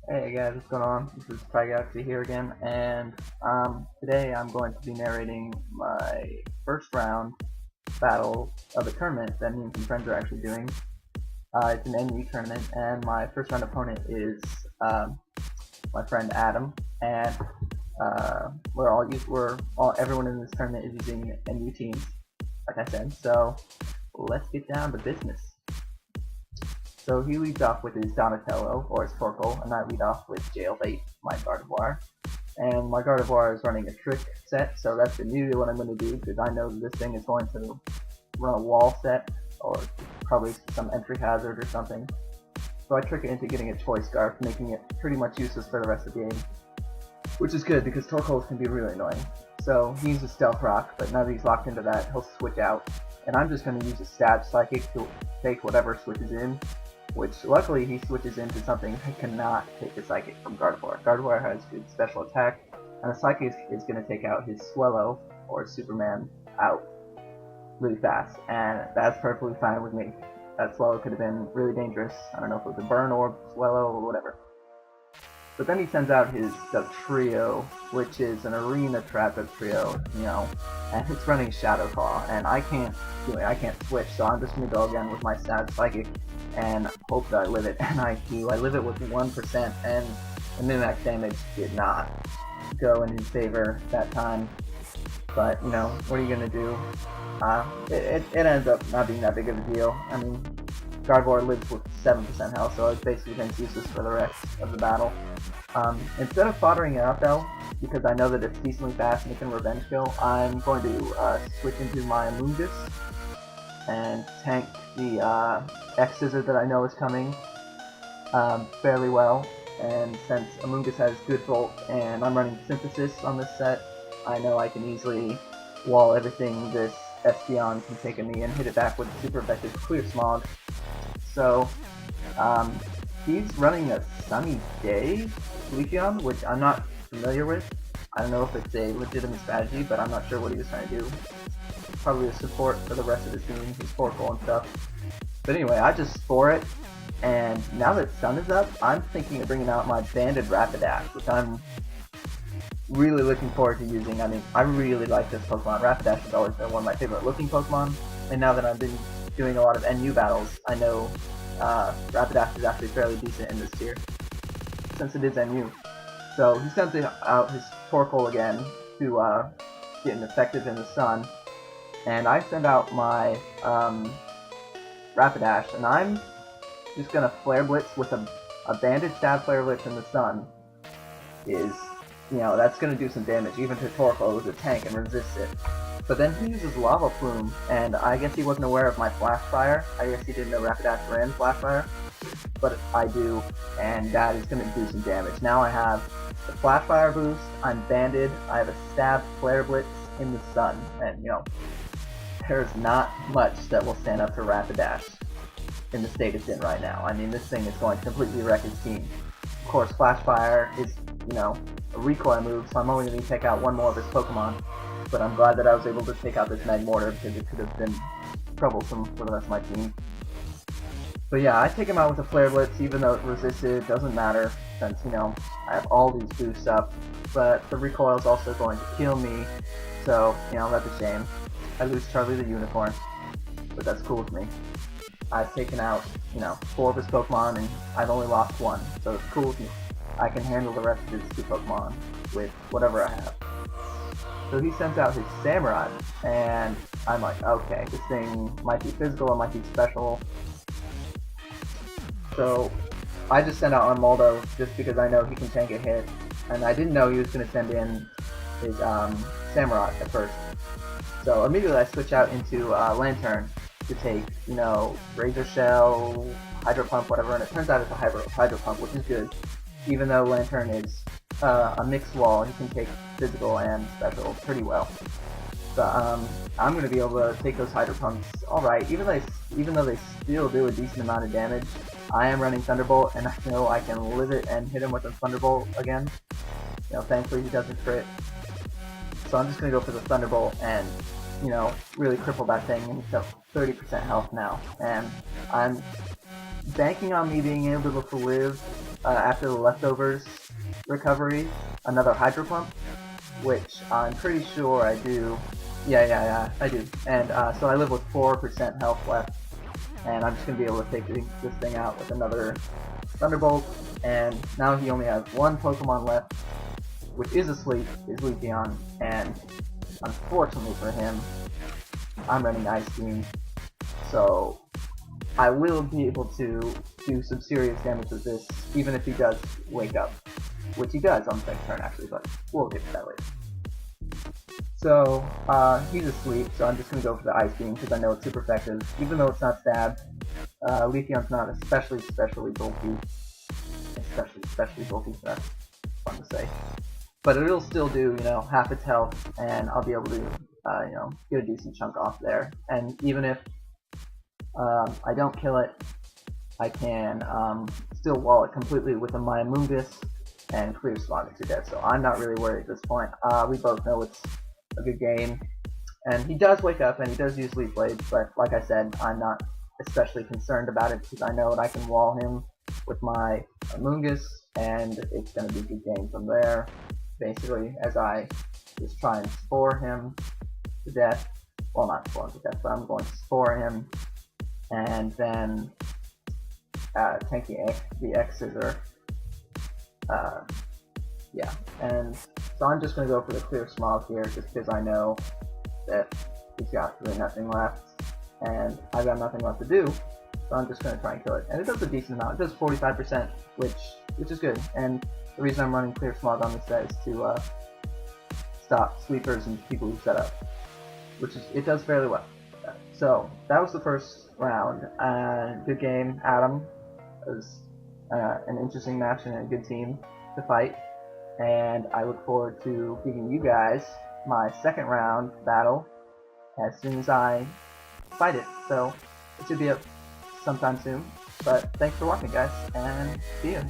Hey guys, what's going on? This is Galaxy here again, and today I'm going to be narrating my first round battle of a tournament that me and some friends are actually doing. It's an NU tournament, and my first round opponent is my friend Adam, and everyone in this tournament is using NU teams, like I said. So let's get down to business. So he leads off with his Donatello, or his Torkoal, and I lead off with Jailbait, my Gardevoir. And my Gardevoir is running a trick set, so that's immediately what I'm going to do, because I know that this thing is going to run a wall set, or probably some entry hazard or something. So I trick it into getting a Choice Scarf, making it pretty much useless for the rest of the game. Which is good, because Torkoals can be really annoying. So he uses Stealth Rock, but now that he's locked into that, he'll switch out. And I'm just going to use a Stab Psychic to take whatever switches in, which luckily he switches into something that cannot take a Psychic from Gardevoir. Gardevoir has good special attack, and a Psychic is going to take out his Swellow, or Superman, out really fast, and that's perfectly fine with me. That Swellow could have been really dangerous. I don't know if it was a Burn Orb, Swellow, or whatever. But then he sends out his Trio, which is an Arena Trap Trio, and it's running Shadow Claw, and I can't do it, I can't switch, so I'm just going to go again with my Stab Psychic, and hope that I live it, and I do. I live it with 1%, and the min-max damage did not go in his favor that time, but, what are you going to do? It ends up not being that big of a deal. I mean, Gardevoir lives with 7% health, so it basically becomes useless for the rest of the battle. Instead of foddering it out though, because I know that it's decently fast and it can revenge kill, I'm going to switch into my Amoonguss and tank the X-Scissor that I know is coming fairly well. And since Amoonguss has good Volt and I'm running Synthesis on this set, I know I can easily wall everything this Espeon can take of me and hit it back with super effective Clear Smog. So, he's running a Sunny Day Leafeon, which I'm not familiar with. I don't know if it's a legitimate strategy, but I'm not sure what he was trying to do. Probably a support for the rest of his team, his Torkoal and stuff. But anyway, I just Spore it, and now that Sun is up, I'm thinking of bringing out my Banded Rapidash, which I'm really looking forward to using. I mean, I really like this Pokemon. Rapidash has always been one of my favorite looking Pokemon, and now that I've been doing a lot of NU battles, I know Rapidash is actually fairly decent in this tier, since it is NU. So he sends out his Torkoal again to get an effective in the sun, and I send out my Rapidash, and I'm just gonna Flare Blitz with a Banded Stab Flare Blitz in the sun. That's gonna do some damage, even to Torkoal, who's a tank and resists it. But then he uses Lava Plume, and I guess he wasn't aware of my Flash Fire. I guess he didn't know Rapidash ran Flash Fire, but I do, and that is going to do some damage. Now I have the Flash Fire boost, I'm banded, I have a Stab Flare Blitz in the sun, and there's not much that will stand up to Rapidash in the state it's in right now. I mean, this thing is going to completely wreck his team. Of course, Flash Fire is, a recoil move, so I'm only going to take out one more of his Pokemon. But I'm glad that I was able to take out this Magmortar, because it could have been troublesome for the rest of my team. But yeah, I take him out with a Flare Blitz, even though it resisted, doesn't matter, since, I have all these boosts up. But the recoil is also going to kill me, so, that's a shame. I lose Charlie the Unicorn, but that's cool with me. I've taken out, 4 of his Pokemon, and I've only lost 1, so it's cool with me. I can handle the rest of his 2 Pokemon with whatever I have. So he sends out his Samurai, and I'm like, okay, this thing might be physical, it might be special. So I just send out Armaldo just because I know he can tank a hit, and I didn't know he was going to send in his Samurai at first. So immediately I switch out into Lantern to take, Razor Shell, Hydro Pump, whatever, and it turns out it's a Hydro Pump, which is good. Even though Lantern is a mixed wall, he can take physical and special pretty well. So I'm going to be able to take those Hydro Pumps alright, even though they still do a decent amount of damage. I am running Thunderbolt, and I know I can live it and hit him with a Thunderbolt again. Thankfully he doesn't crit. So I'm just going to go for the Thunderbolt and, really cripple that thing, and he's up 30% health now. And I'm banking on me being able to live after the leftovers recovery, another Hydro Pump, which I'm pretty sure I do. Yeah, I do. And so I live with 4% health left, and I'm just going to be able to take this thing out with another Thunderbolt, and now he only has one Pokemon left, which is asleep, is Leafeon, and unfortunately for him, I'm running Ice Beam, so I will be able to do some serious damage with this, even if he does wake up, which he does on the second turn actually, but we'll get to that later. So, he's asleep, so I'm just going to go for the Ice Beam, because I know it's super effective, even though it's not stabbed. Leafeon's not especially bulky. Especially bulky, that's fun to say. But it'll still do, half its health, and I'll be able to, get a decent chunk off there. And even if I don't kill it, I can still wall it completely with a Mayamungus and clear Smog to death. So I'm not really worried at this point. We both know it's a good game. And he does wake up, and he does use Leaf Blades, but like I said, I'm not especially concerned about it, because I know that I can wall him with my Amoonguss, and it's going to be a good game from there, basically, as I just try and spore him to death. Well, not spore him to death, but I'm going to spore him, and then tank the X-Scissor. Yeah, and so I'm just going to go for the Clear Smog here, just because I know that he's got really nothing left, and I've got nothing left to do, so I'm just going to try and kill it. And it does a decent amount. It does 45%, which is good, and the reason I'm running Clear Smog on this set is to stop sweepers and people who set up, it does fairly well. So, that was the first round. Good game, Adam. It was an interesting match and a good team to fight, and I look forward to giving you guys my second round battle as soon as I fight it. So it should be up sometime soon. But thanks for watching, guys, and see you.